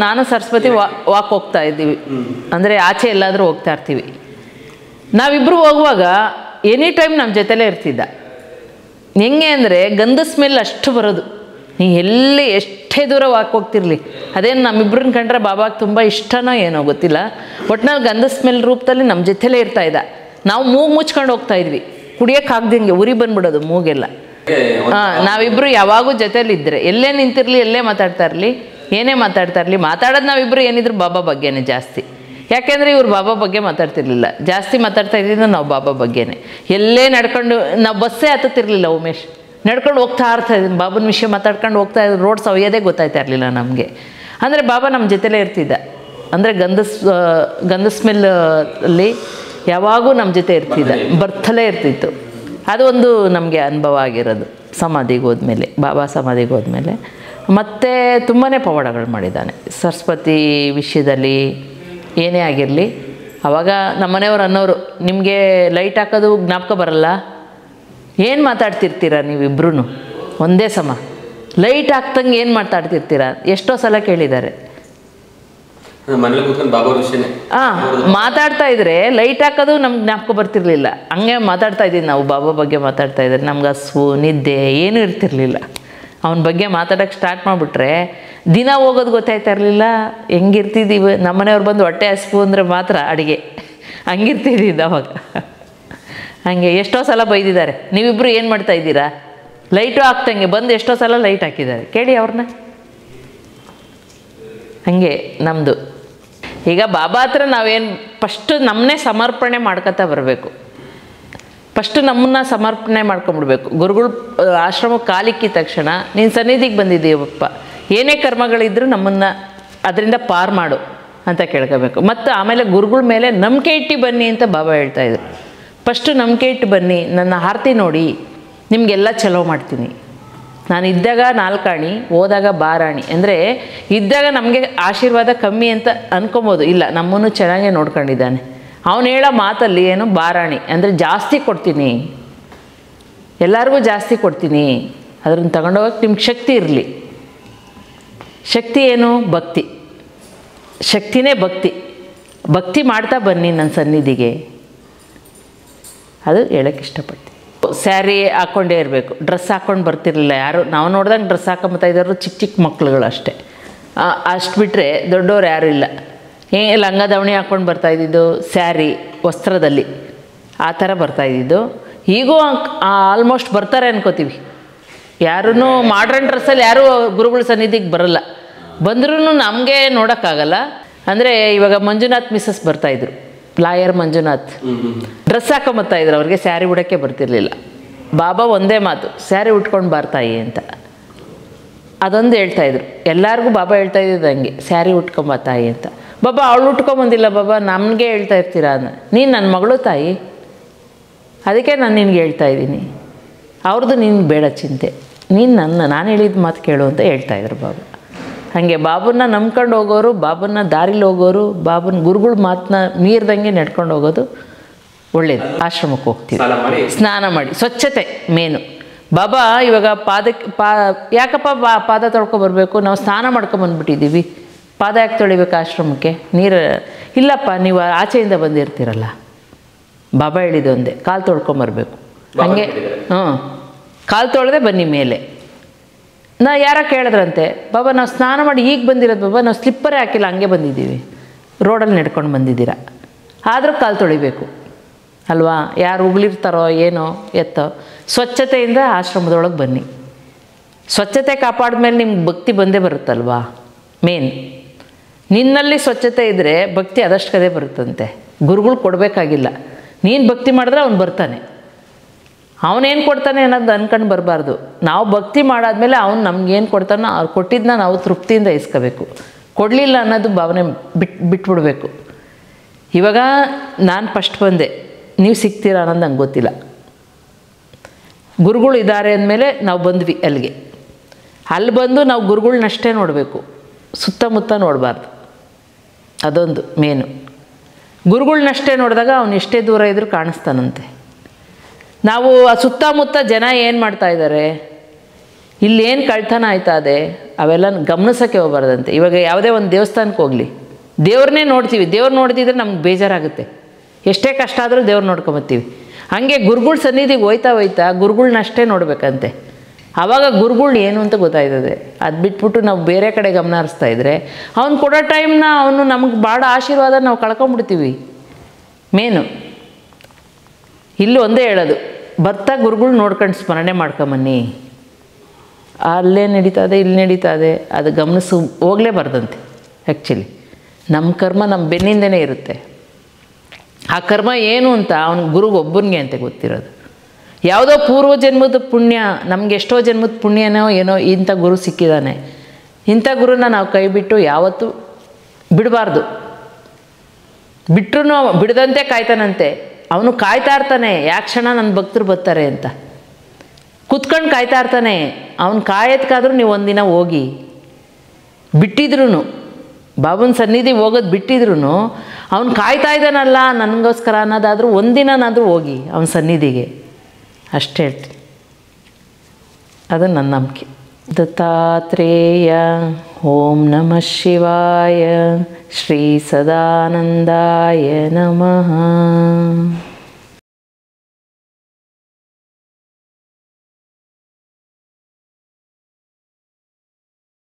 ನಾನು ಸರಸ್ವತಿ ವಾಕ್ ಹೋಗ್ತಾ ಇದ್ದೀವಿ, ಅಂದರೆ ಆಚೆ ಎಲ್ಲಾದರೂ ಹೋಗ್ತಾ ಇರ್ತೀವಿ. ನಾವಿಬ್ಬರು ಹೋಗುವಾಗ ಎನಿ ಟೈಮ್ ನಮ್ಮ ಜೊತೆಲೇ ಇರ್ತಿದ್ದ. ಹೆಂಗೆ ಅಂದರೆ ಗಂಧದ ಸ್ಮೆಲ್ ಅಷ್ಟು ಬರೋದು. ನೀ ಎಲ್ಲಿ ಎಷ್ಟೇ ದೂರ ವಾಕ್ ಹೋಗ್ತಿರ್ಲಿ, ಅದೇನು ನಮ್ಮಿಬ್ಬರನ್ನ ಕಂಡ್ರೆ ಬಾಬಾಗೆ ತುಂಬ ಇಷ್ಟನೋ ಏನೋ ಗೊತ್ತಿಲ್ಲ, ಒಟ್ನಲ್ಲಿ ಗಂಧದ ಸ್ಮೆಲ್ ರೂಪದಲ್ಲಿ ನಮ್ಮ ಜೊತೆಲೇ ಇರ್ತಾ ಇದ್ದ. ನಾವು ಮೂಗು ಮುಚ್ಕೊಂಡು ಹೋಗ್ತಾ ಇದ್ವಿ, ಕುಡಿಯೋಕ್ಕಾಗ್ದಂಗೆ ಉರಿ ಬಂದ್ಬಿಡೋದು ಮೂಗೆಲ್ಲ. ನಾವಿಬ್ಬರು ಯಾವಾಗೂ ಜೊತೆಲಿದ್ದರೆ ಎಲ್ಲೇ ನಿಂತಿರಲಿ, ಎಲ್ಲೇ ಮಾತಾಡ್ತಾ ಇರಲಿ, ಏನೇ ಮಾತಾಡ್ತಾ ಇರಲಿ, ಮಾತಾಡೋದು ನಾವಿಬ್ಬರು ಏನಿದ್ರು ಬಾಬಾ ಬಗ್ಗೆನೇ ಜಾಸ್ತಿ. ಯಾಕೆಂದರೆ ಇವ್ರು ಬಾಬಾ ಬಗ್ಗೆ ಮಾತಾಡ್ತಿರ್ಲಿಲ್ಲ, ಜಾಸ್ತಿ ಮಾತಾಡ್ತಾ ಇದ್ದಿದ್ದು ನಾವು ಬಾಬಾ ಬಗ್ಗೆನೇ. ಎಲ್ಲೇ ನಡ್ಕೊಂಡು, ನಾವು ಬಸ್ಸೇ ಹತ್ತುತ್ತಿರಲಿಲ್ಲ ಉಮೇಶ್, ನಡ್ಕೊಂಡು ಹೋಗ್ತಾ ಇರ್ತಾಯಿದ್ದೀನಿ, ಬಾಬನ ವಿಷಯ ಮಾತಾಡ್ಕೊಂಡು ಹೋಗ್ತಾ ಇದ್ದು ರೋಡ್ ಸವ್ಯೋದೇ ಗೊತ್ತಾಯ್ತಾ ಇರಲಿಲ್ಲ ನಮಗೆ. ಅಂದರೆ ಬಾಬಾ ನಮ್ಮ ಜೊತೆಲೇ ಇರ್ತಿದ್ದ. ಅಂದರೆ ಗಂಧ ಸ್ಮೆಲ್ ಅಲ್ಲಿ ಯಾವಾಗೂ ನಮ್ಮ ಜೊತೆ ಇರ್ತಿದ್ದ, ಬರ್ತಲೇ ಇರ್ತಿತ್ತು. ಅದು ಒಂದು ನಮಗೆ ಅನುಭವ ಆಗಿರೋದು ಸಮಾಧಿಗೆ ಹೋದ್ಮೇಲೆ, ಬಾಬಾ ಸಮಾಧಿಗೆ ಹೋದ್ಮೇಲೆ. ಮತ್ತು ತುಂಬಾ ಪವಾಡಗಳು ಮಾಡಿದ್ದಾನೆ ಸರಸ್ವತಿ ವಿಷಯದಲ್ಲಿ. ಏನೇ ಆಗಿರಲಿ, ಆವಾಗ ನಮ್ಮನೆಯವ್ರು ಅನ್ನೋರು, ನಿಮಗೆ ಲೈಟ್ ಹಾಕೋದು ಜ್ಞಾಪಕ ಬರಲ್ಲ, ಏನು ಮಾತಾಡ್ತಿರ್ತೀರ ನೀವಿಬ್ರು ಒಂದೇ ಸಮ, ಲೈಟ್ ಹಾಕ್ತಂಗೆ ಏನು ಮಾತಾಡ್ತಿರ್ತೀರ, ಎಷ್ಟೋ ಸಲ ಕೇಳಿದ್ದಾರೆ. ಮಾತಾಡ್ತಾ ಇದ್ರೆ ಲೈಟ್ ಹಾಕೋದು ನಮ್ಗೆ ಜ್ಞಾಪಕ ಬರ್ತಿರ್ಲಿಲ್ಲ, ಹಂಗೆ ಮಾತಾಡ್ತಾ ಇದ್ದೀವಿ ನಾವು ಬಾಬಾ ಬಗ್ಗೆ ಮಾತಾಡ್ತಾ ಇದ್ರೆ. ನಮ್ಗೆ ಹಸ್ವು ನಿದ್ದೆ ಏನೂ ಇರ್ತಿರ್ಲಿಲ್ಲ. ಅವನ ಬಗ್ಗೆ ಮಾತಾಡೋಕ್ಕೆ ಸ್ಟಾರ್ಟ್ ಮಾಡಿಬಿಟ್ರೆ ದಿನ ಹೋಗೋದು ಗೊತ್ತಾಯ್ತಾ ಇರಲಿಲ್ಲ. ಹೆಂಗಿರ್ತಿದ್ದೀವಿ, ನಮ್ಮನೆಯವ್ರು ಬಂದು ಹೊಟ್ಟೆ ಹಸ್ವು ಅಂದರೆ ಮಾತ್ರ ಅಡುಗೆ, ಹಂಗಿರ್ತಿದ್ದಿದ್ದು ಅವಾಗ. ಹಾಗೆ ಎಷ್ಟೋ ಸಲ ಬೈದಿದ್ದಾರೆ, ನೀವಿಬ್ಬರು ಏನು ಮಾಡ್ತಾ ಇದ್ದೀರಾ, ಲೈಟು ಹಾಕ್ತಂಗೆ ಬಂದು ಎಷ್ಟೋ ಸಲ ಲೈಟ್ ಹಾಕಿದ್ದಾರೆ, ಕೇಳಿ ಅವ್ರನ್ನ. ಹಾಗೆ ನಮ್ಮದು ಈಗ ಬಾಬಾ ಹತ್ರ ನಾವೇನು ಫಸ್ಟು ನಮ್ಮನ್ನೇ ಸಮರ್ಪಣೆ ಮಾಡ್ಕೊತಾ ಬರಬೇಕು. ಫಸ್ಟು ನಮ್ಮನ್ನ ಸಮರ್ಪಣೆ ಮಾಡ್ಕೊಂಬಿಡ್ಬೇಕು. ಗುರುಗಳು ಆಶ್ರಮಕ್ಕೆ ಕಾಲಿಕ್ಕಿದ ತಕ್ಷಣ ನೀನು ಸನ್ನಿಧಿಗೆ ಬಂದಿದ್ದೀವಪ್ಪ, ಏನೇ ಕರ್ಮಗಳಿದ್ರೂ ನಮ್ಮನ್ನು ಅದರಿಂದ ಪಾರು ಮಾಡು ಅಂತ ಕೇಳ್ಕೋಬೇಕು. ಮತ್ತು ಆಮೇಲೆ ಗುರುಗಳ ಮೇಲೆ ನಂಬಿಕೆ ಇಟ್ಟು ಬನ್ನಿ ಅಂತ ಬಾಬಾ ಹೇಳ್ತಾಯಿದ್ರು. ಫಸ್ಟು ನಂಬಿಕೆ ಇಟ್ಟು ಬನ್ನಿ, ನನ್ನ ಆರತಿ ನೋಡಿ ನಿಮಗೆಲ್ಲ ಚಲೋ ಮಾಡ್ತೀನಿ. ನಾನು ಇದ್ದಾಗ 4 ಆಣಿ, ಹೋದಾಗ 12 ಆಣಿ. ಅಂದರೆ ಇದ್ದಾಗ ನಮಗೆ ಆಶೀರ್ವಾದ ಕಮ್ಮಿ ಅಂತ ಅನ್ಕೊಬೋದು, ಇಲ್ಲ ನಮ್ಮನ್ನು ಚೆನ್ನಾಗೇ ನೋಡ್ಕೊಂಡಿದ್ದಾನೆ. ಅವನು ಹೇಳೋ ಮಾತಲ್ಲಿ ಏನು 12 ಆಣಿ ಅಂದರೆ ಜಾಸ್ತಿ ಕೊಡ್ತೀನಿ, ಎಲ್ಲರಿಗೂ ಜಾಸ್ತಿ ಕೊಡ್ತೀನಿ, ಅದನ್ನು ತಗೊಂಡೋಗಕ್ಕೆ ನಿಮ್ಗೆ ಶಕ್ತಿ ಇರಲಿ. ಶಕ್ತಿ ಏನು? ಭಕ್ತಿ. ಶಕ್ತಿನೇ ಭಕ್ತಿ. ಭಕ್ತಿ ಮಾಡ್ತಾ ಬನ್ನಿ ನನ್ನ ಸನ್ನಿಧಿಗೆ, ಅದು ಹೇಳೋಕ್ಕೆ ಇಷ್ಟಪಡ್ತೀನಿ. ಸ್ಯಾರಿ ಹಾಕ್ಕೊಂಡೇ ಇರಬೇಕು, ಡ್ರೆಸ್ ಹಾಕ್ಕೊಂಡು ಬರ್ತಿರಲಿಲ್ಲ ಯಾರು. ನಾವು ನೋಡ್ದಂಗೆ ಡ್ರೆಸ್ ಹಾಕೊಂಬತ್ತಾ ಇದ್ದವರು ಚಿಕ್ಕ ಚಿಕ್ಕ ಮಕ್ಳುಗಳು ಅಷ್ಟೇ, ಅಷ್ಟು ಬಿಟ್ಟರೆ ದೊಡ್ಡವ್ರು ಯಾರೂ ಇಲ್ಲ. ಲಂಗ ದಾವಣಿ ಹಾಕ್ಕೊಂಡು ಬರ್ತಾಯಿದ್ದಿದ್ದು, ಸ್ಯಾರಿ ವಸ್ತ್ರದಲ್ಲಿ ಆ ಥರ ಬರ್ತಾಯಿದ್ದಿದ್ದು. ಈಗೂ ಆಲ್ಮೋಸ್ಟ್ ಬರ್ತಾರೆ ಅನ್ಕೋತೀವಿ. ಯಾರೂ ಮಾಡ್ರನ್ ಡ್ರೆಸ್ಸಲ್ಲಿ ಯಾರೂ ಗುರುಗಳ ಸನ್ನಿಧಿಗೆ ಬರೋಲ್ಲ. ಬಂದ್ರೂ ನಮಗೆ ನೋಡೋಕ್ಕಾಗಲ್ಲ. ಅಂದರೆ ಇವಾಗ ಮಂಜುನಾಥ್ ಮಿಸ್ಸಸ್ ಬರ್ತಾಯಿದ್ರು, ಲಾಯರ್ ಮಂಜುನಾಥ್, ಡ್ರೆಸ್ ಹಾಕೊಂಬತ್ತಾಯಿದ್ರು, ಅವ್ರಿಗೆ ಸ್ಯಾರಿ ಉಡೋಕ್ಕೆ ಬರ್ತಿರ್ಲಿಲ್ಲ. ಬಾಬಾ ಒಂದೇ ಮಾತು, ಸ್ಯಾರಿ ಉಟ್ಕೊಂಡು ಬರ್ತಾಯಿ ಅಂತ ಅದೊಂದು ಹೇಳ್ತಾಯಿದ್ರು. ಎಲ್ಲರಿಗೂ ಬಾಬಾ ಹೇಳ್ತಾ ಇದ್ದಿದ್ದು ಹಂಗೆ, ಸ್ಯಾರಿ ಉಟ್ಕೊಂಬತ್ತಾಯಿ ಅಂತ. ಬಾಬಾ ಅವಳು ಉಟ್ಕೊಂಬಂದಿಲ್ಲ ಬಾಬಾ, ನಮಗೆ ಹೇಳ್ತಾ ಇರ್ತೀರಾ ಅಂದ. ನೀನು ನನ್ನ ಮಗಳು ತಾಯಿ, ಅದಕ್ಕೆ ನಾನು ನಿನಗೆ ಹೇಳ್ತಾ ಇದ್ದೀನಿ, ಅವ್ರದ್ದು ನಿನ್ಗೆ ಬೇಡ ಚಿಂತೆ, ನೀನು ನಾನು ಹೇಳಿದ ಮಾತು ಕೇಳು ಅಂತ ಹೇಳ್ತಾಯಿದ್ರು ಬಾಬಾ. ಹಾಗೆ ಬಾಬನ್ನ ನಂಬ್ಕೊಂಡು ಹೋಗೋರು, ಬಾಬನ್ನ ದಾರಿಲಿ ಹೋಗೋರು, ಬಾಬನ ಗುರುಗಳ ಮಾತನ್ನ ಮೀರ್ದಂಗೆ ನಡ್ಕೊಂಡು ಹೋಗೋದು ಒಳ್ಳೇದು. ಆಶ್ರಮಕ್ಕೆ ಹೋಗ್ತೀವಿ, ಸ್ನಾನ ಮಾಡಿ, ಸ್ವಚ್ಛತೆ ಮೇನು. ಬಾಬಾ ಇವಾಗ ಯಾಕಪ್ಪ ಪಾದ ತೊಳ್ಕೊಬರ್ಬೇಕು, ನಾವು ಸ್ನಾನ ಮಾಡ್ಕೊಂಬಂದ್ಬಿಟ್ಟಿದ್ದೀವಿ, ಪಾದ ಯಾಕೆ ತೊಳಿಬೇಕು ಆಶ್ರಮಕ್ಕೆ? ನೀರು ಇಲ್ಲಪ್ಪ, ನೀವು ಆಚೆಯಿಂದ ಬಂದಿರ್ತೀರಲ್ಲ, ಬಾಬಾ ಹೇಳಿದ್ದು ಒಂದೇ, ಕಾಲು ತೊಳ್ಕೊಂಬರ್ಬೇಕು. ಹಾಗೆ ಕಾಲು ತೊಳೆದೇ ಬನ್ನಿ ಮೇಲೆ. ಯಾರ ಕೇಳಿದ್ರಂತೆ, ಬಾಬಾ ನಾವು ಸ್ನಾನ ಮಾಡಿ ಈಗ ಬಂದಿರೋದು ಬಾಬಾ, ನಾವು ಸ್ಲಿಪ್ಪರೇ ಹಾಕಿಲ್ಲ, ಹಂಗೆ ಬಂದಿದ್ದೀವಿ, ರೋಡಲ್ಲಿ ನಡ್ಕೊಂಡು ಬಂದಿದ್ದೀರಾ, ಆದರೂ ಕಾಲು ತೊಳಿಬೇಕು ಅಲ್ವಾ? ಯಾರು ಉಗುಳಿರ್ತಾರೋ ಏನೋ ಎತ್ತೋ. ಸ್ವಚ್ಛತೆಯಿಂದ ಆಶ್ರಮದೊಳಗೆ ಬನ್ನಿ. ಸ್ವಚ್ಛತೆ ಕಾಪಾಡಿದ್ಮೇಲೆ ನಿಮ್ಗೆ ಭಕ್ತಿ ಬಂದೇ ಬರುತ್ತಲ್ವಾ? ಮೇನ್ ನಿನ್ನಲ್ಲಿ ಸ್ವಚ್ಛತೆ ಇದ್ದರೆ ಭಕ್ತಿ ಅದಷ್ಟು ಕದೇ ಬರುತ್ತಂತೆ. ಗುರುಗಳು ಕೊಡಬೇಕಾಗಿಲ್ಲ, ನೀನು ಭಕ್ತಿ ಮಾಡಿದ್ರೆ ಅವ್ನು ಬರ್ತಾನೆ. ಅವನೇನು ಕೊಡ್ತಾನೆ ಅನ್ನೋದು ಅನ್ಕೊಂಡು ಬರಬಾರ್ದು. ನಾವು ಭಕ್ತಿ ಮಾಡಾದ್ಮೇಲೆ ಅವ್ನು ನಮ್ಗೇನು ಕೊಡ್ತಾನೋ ಅವ್ರು ಕೊಟ್ಟಿದ್ದನ್ನ ನಾವು ತೃಪ್ತಿಯಿಂದ ಇಸ್ಕೋಬೇಕು. ಕೊಡಲಿಲ್ಲ ಅನ್ನೋದು ಭಾವನೆ ಬಿಟ್ಬಿಡ್ಬೇಕು. ಇವಾಗ ನಾನು ಫಸ್ಟ್ ಬಂದೆ, ನೀವು ಸಿಗ್ತೀರಾ ಅನ್ನೋದು ನಂಗೆ ಗೊತ್ತಿಲ್ಲ. ಗುರುಗಳು ಇದ್ದಾರೆ ಅಂದಮೇಲೆ ನಾವು ಬಂದ್ವಿ ಅಲ್ಲಿಗೆ. ಅಲ್ಲಿ ಬಂದು ನಾವು ಗುರುಗಳ್ನಷ್ಟೇ ನೋಡಬೇಕು, ಸುತ್ತಮುತ್ತ ನೋಡಬಾರ್ದು. ಅದೊಂದು ಮೇನು. ಗುರುಗಳ್ನಷ್ಟೇ ನೋಡಿದಾಗ ಅವನು ಎಷ್ಟೇ ದೂರ ಇದ್ದರೂ ಕಾಣಿಸ್ತಾನಂತೆ. ನಾವು ಆ ಸುತ್ತಮುತ್ತ ಜನ ಏನು ಮಾಡ್ತಾಯಿದ್ದಾರೆ, ಇಲ್ಲೇನು ಕಳ್ತನ ಆಯ್ತಾ ಇದೆ, ಅವೆಲ್ಲ ಗಮನಿಸೋಕ್ಕೆ ಹೋಗ್ಬಾರ್ದಂತೆ. ಇವಾಗ ಯಾವುದೇ ಒಂದು ದೇವಸ್ಥಾನಕ್ಕೆ ಹೋಗಲಿ, ದೇವ್ರನ್ನೇ ನೋಡ್ತೀವಿ, ದೇವ್ರು ನೋಡ್ತಿದ್ರೆ ನಮ್ಗೆ ಬೇಜಾರಾಗುತ್ತೆ. ಎಷ್ಟೇ ಕಷ್ಟ ಆದರೂ ದೇವ್ರು ನೋಡ್ಕೊಂಬತ್ತೀವಿ. ಹಾಗೆ ಗುರುಗಳ ಸನ್ನಿಧಿಗೆ ಹೋಯ್ತಾ ಗುರುಗಳ್ನಷ್ಟೇ ನೋಡಬೇಕಂತೆ. ಆವಾಗ ಗುರುಗಳು ಏನು ಅಂತ ಗೊತ್ತಾಯ್ತದೆ. ಅದು ಬಿಟ್ಬಿಟ್ಟು ನಾವು ಬೇರೆ ಕಡೆ ಗಮನ ಹರಿಸ್ತಾ ಇದ್ದರೆ ಅವ್ನು ಕೊಡೋ ಟೈಮ್ನ ಅವನು ನಮಗೆ ಭಾಳ ಆಶೀರ್ವಾದ ನಾವು ಕಳ್ಕೊಂಬಿಡ್ತೀವಿ. ಮೇನು ಇಲ್ಲಿ ಒಂದೇ ಹೇಳೋದು, ಬರ್ತಾ ಗುರುಗಳು ನೋಡ್ಕೊಂಡು ಸ್ಮರಣೆ ಮಾಡ್ಕೊಂಬನ್ನಿ. ಅಲ್ಲೇ ನಡೀತದೆ, ಇಲ್ಲಿ ನಡೀತದೆ, ಅದು ಗಮನಿಸಿ ಹೋಗಲೇಬಾರ್ದಂತೆ. ಆ್ಯಕ್ಚುಲಿ ನಮ್ಮ ಕರ್ಮ ನಮ್ಮ ಬೆನ್ನಿಂದನೇ ಇರುತ್ತೆ. ಆ ಕರ್ಮ ಏನು ಅಂತ ಅವನ ಗುರುಗೊಬ್ಬನಿಗೆ ಅಂತ ಗೊತ್ತಿರೋದು. ಯಾವುದೋ ಪೂರ್ವ ಜನ್ಮದ ಪುಣ್ಯ, ನಮಗೆ ಎಷ್ಟೋ ಜನ್ಮದ ಪುಣ್ಯನೋ ಏನೋ ಇಂಥ ಗುರು ಸಿಕ್ಕಿದ್ದಾನೆ. ಇಂಥ ಗುರುನ ನಾವು ಕೈ ಬಿಟ್ಟು ಯಾವತ್ತೂ ಬಿಡಬಾರ್ದು. ಬಿಟ್ಟರು ಬಿಡದಂತೆ ಕಾಯ್ತಾನಂತೆ. ಅವನು ಕಾಯ್ತಾ ಇರ್ತಾನೆ, ಯಾವ ಕ್ಷಣ ನನ್ನ ಭಕ್ತರು ಬರ್ತಾರೆ ಅಂತ ಕುತ್ಕೊಂಡು ಕಾಯ್ತಾ ಇರ್ತಾನೆ. ಅವನು ಕಾಯೋದಕ್ಕಾದ್ರೂ ನೀವು ಒಂದಿನ ಹೋಗಿ. ಬಿಟ್ಟಿದ್ರು ಬಾಬನ ಸನ್ನಿಧಿ ಹೋಗೋದು ಬಿಟ್ಟಿದ್ರು ಅವ್ನು ಕಾಯ್ತಾ ಇದ್ದಾನಲ್ಲ ನನಗೋಸ್ಕರ ಅನ್ನೋದಾದರೂ ಒಂದಿನನಾದರೂ ಹೋಗಿ ಅವನ ಸನ್ನಿಧಿಗೆ. ಅಷ್ಟೇ ಹೇಳ್ತೀನಿ, ಅದು ನನ್ನ ನಂಬಿಕೆ. ದತ್ತಾತ್ರೇಯ. ಓಂ ನಮಃ ಶಿವಾಯ. ಶ್ರೀ ಸದಾನಂದಾಯ ನಮಃ.